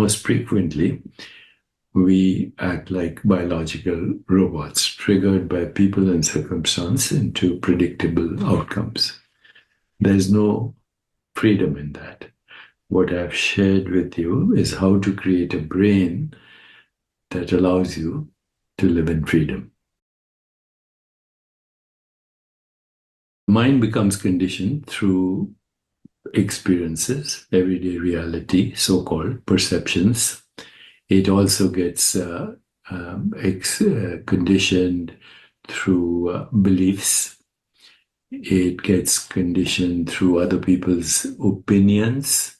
most frequently, we act like biological robots, triggered by people and circumstance into predictable outcomes. There's no freedom in that. What I've shared with you is how to create a brain that allows you to live in freedom. Mind becomes conditioned through experiences, everyday reality, so-called perceptions. It also gets conditioned through beliefs. It gets conditioned through other people's opinions.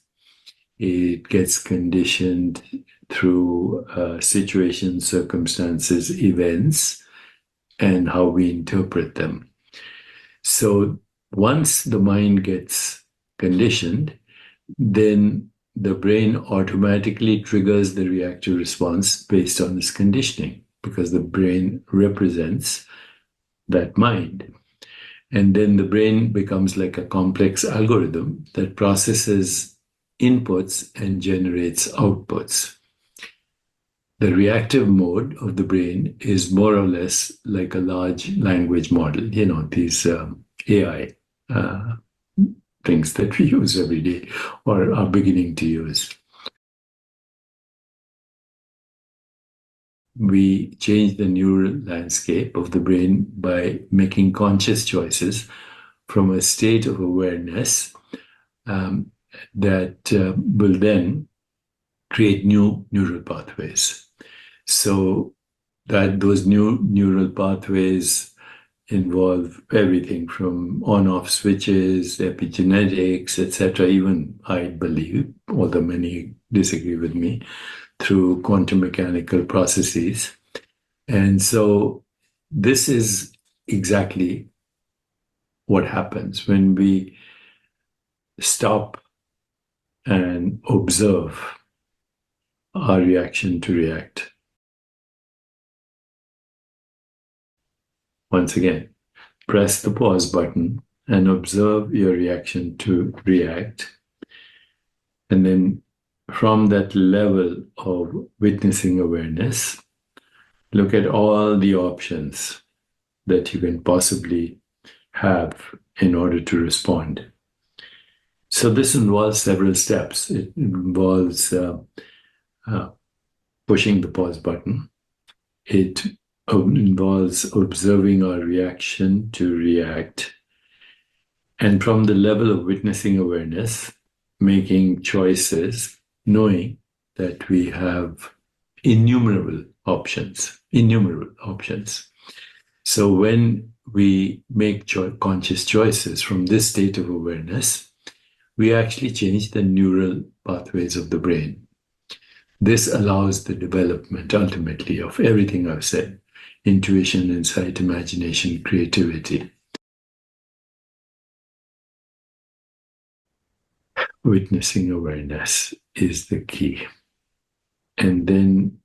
It gets conditioned through situations, circumstances, events, and how we interpret them. So once the mind gets conditioned, then the brain automatically triggers the reactive response based on this conditioning, because the brain represents that mind. And then the brain becomes like a complex algorithm that processes inputs and generates outputs. The reactive mode of the brain is more or less like a large language model, these AI things that we use every day or are beginning to use. We change the neural landscape of the brain by making conscious choices from a state of awareness that will then create new neural pathways. So that those new neural pathways involve everything from on-off switches, epigenetics, etc. Even I believe, although many disagree with me, through quantum mechanical processes. And so this is exactly what happens when we stop and observe our reaction to react. Once again, press the pause button and observe your reaction to react. And then from that level of witnessing awareness, look at all the options that you can possibly have in order to respond. So this involves several steps. It involves pushing the pause button. It involves observing our reaction to react. And from the level of witnessing awareness, making choices, knowing that we have innumerable options. So when we make conscious choices from this state of awareness, we actually change the neural pathways of the brain. This allows the development, ultimately, of everything I've said: intuition, insight, imagination, creativity. Witnessing awareness is the key. And then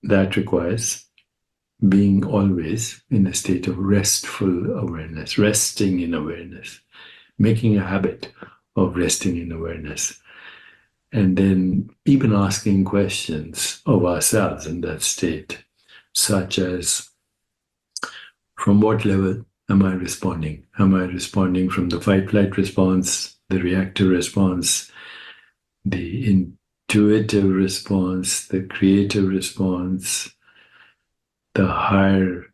that requires being always in a state of restful awareness, resting in awareness, making a habit of resting in awareness. And then even asking questions of ourselves in that state, such as, from what level am I responding? Am I responding from the fight-flight response, the reactive response, the intuitive response, the creative response, the higher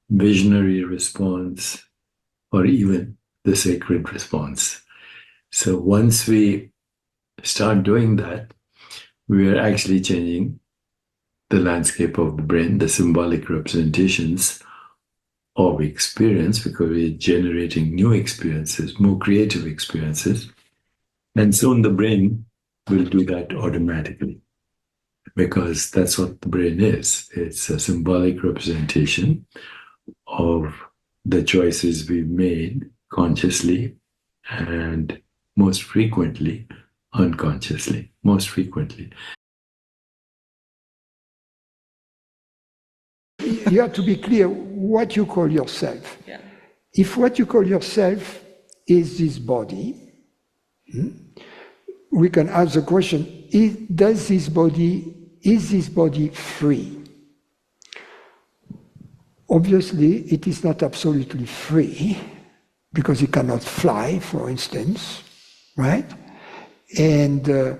visionary response, or even the sacred response? So once we start doing that, we are actually changing the landscape of the brain, the symbolic representations of experience, because we're generating new experiences, more creative experiences. And soon the brain will do that automatically, because that's what the brain is. It's a symbolic representation of the choices we've made consciously and most frequently unconsciously, most frequently. You have to be clear what you call yourself. Yeah. If what you call yourself is this body, we can ask the question, is this body free? Obviously, it is not absolutely free, because it cannot fly, for instance, right? And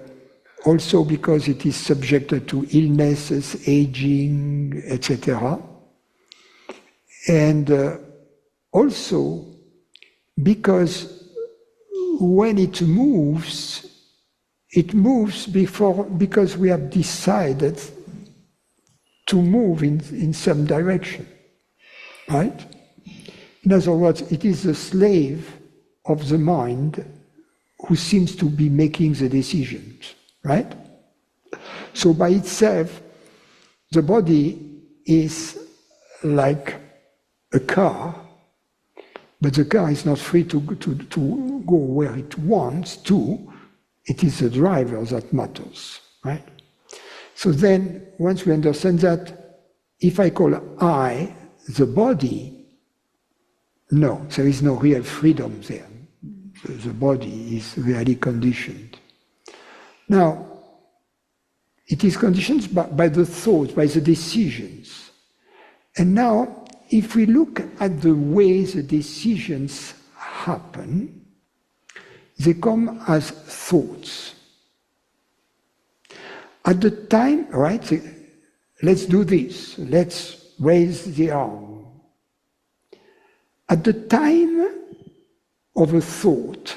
also because it is subjected to illnesses, aging, etc. And also because when it moves because we have decided to move in some direction, right? In other words, it is the slave of the mind who seems to be making the decisions, right? So by itself, the body is like a car, but the car is not free to go where it wants to. It is the driver that matters, right? So then, once we understand that, if I call I the body, no, there is no real freedom there. The body is really conditioned. Now, it is conditioned by the thoughts, by the decisions. And now, if we look at the way the decisions happen, they come as thoughts. At the time, right, let's do this, let's raise the arm. At the time of a thought,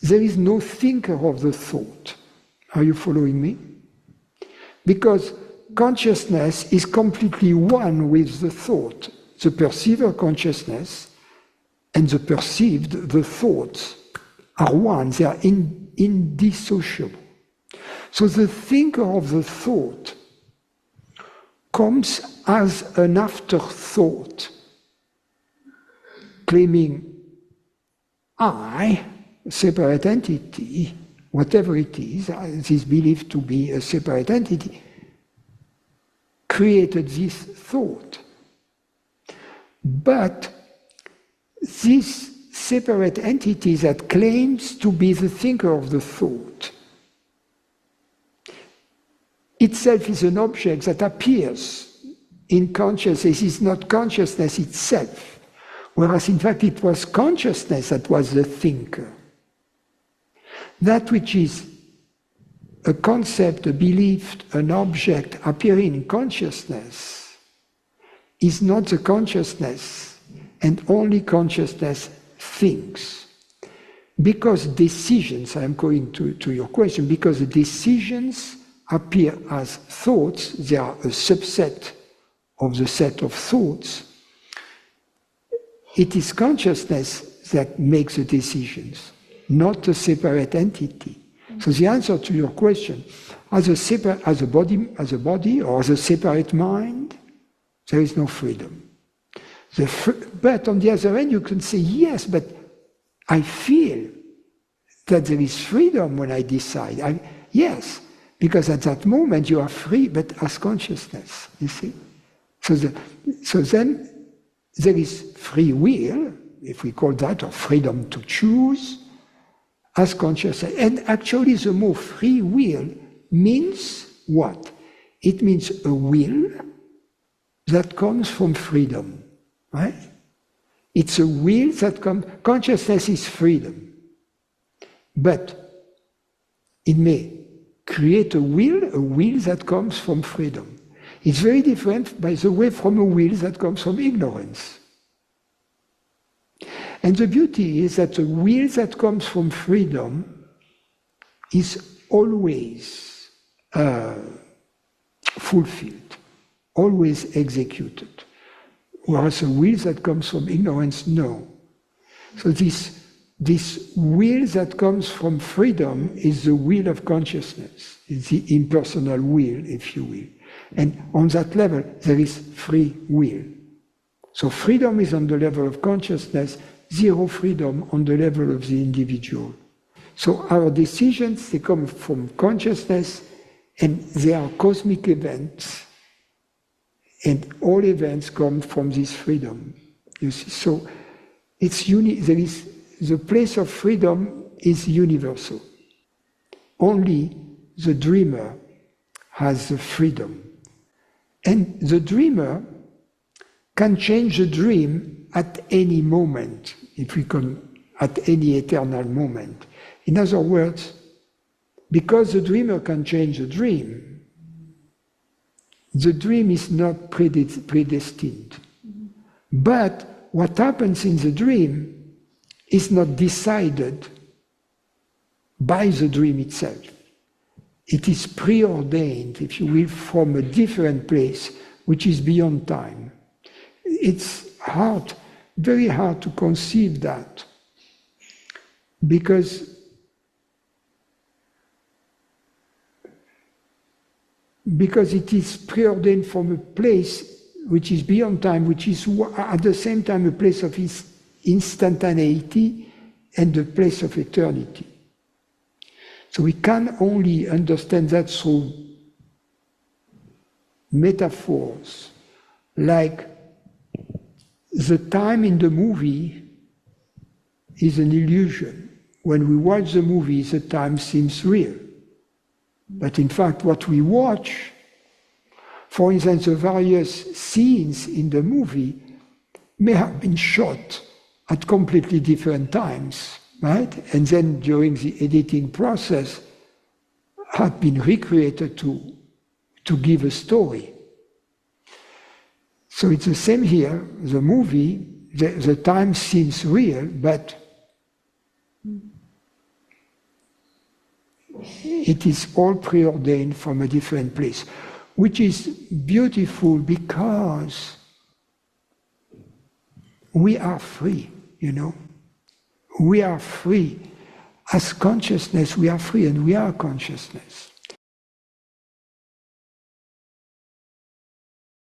there is no thinker of the thought. Are you following me? Because consciousness is completely one with the thought. The perceiver consciousness and the perceived, the thoughts, are one. They are indissociable. So the thinker of the thought comes as an afterthought, claiming I, separate entity, whatever it is believed to be a separate entity, created this thought. But this separate entity that claims to be the thinker of the thought itself is an object that appears in consciousness. It is not consciousness itself, whereas in fact it was consciousness that was the thinker. That which is a concept, a belief, an object appearing in consciousness is not the consciousness, and only consciousness thinks. Because decisions, I'm going to your question, because the decisions appear as thoughts, they are a subset of the set of thoughts, it is consciousness that makes the decisions, not a separate entity. So the answer to your question, as a body or as a separate mind, there is no freedom. But on the other hand, you can say, yes, but I feel that there is freedom when I decide. Yes, because at that moment you are free, but as consciousness, you see. So then there is free will, if we call that, or freedom to choose, as consciousness. And actually the more free will means what? It means a will that comes from freedom, right? It's a will that comes, consciousness is freedom. But it may create a will that comes from freedom. It's very different, by the way, from a will that comes from ignorance. And the beauty is that the will that comes from freedom is always fulfilled, always executed, whereas a will that comes from ignorance, no. So this will that comes from freedom is the will of consciousness. It's the impersonal will, if you will. And on that level, there is free will. So freedom is on the level of consciousness, zero freedom on the level of the individual. So our decisions, they come from consciousness, and they are cosmic events. And all events come from this freedom. You see, so it's the place of freedom is universal. only the dreamer has the freedom. And the dreamer can change the dream at any moment, if we can, at any eternal moment. In other words, because the dreamer can change the dream is not predestined. But what happens in the dream is not decided by the dream itself. It is preordained, if you will, from a different place, which is beyond time. It's hard, very hard to conceive that, because it is preordained from a place which is beyond time, which is at the same time a place of instantaneity and a place of eternity. So we can only understand that through metaphors, like the time in the movie is an illusion. When we watch the movie, the time seems real. But in fact, what we watch, for instance, the various scenes in the movie may have been shot at completely different times, right? And then during the editing process, have been recreated to give a story. So it's the same here. The movie, the time seems real, but it is all preordained from a different place, which is beautiful because we are free, you know. We are free. As consciousness, we are free, and we are consciousness.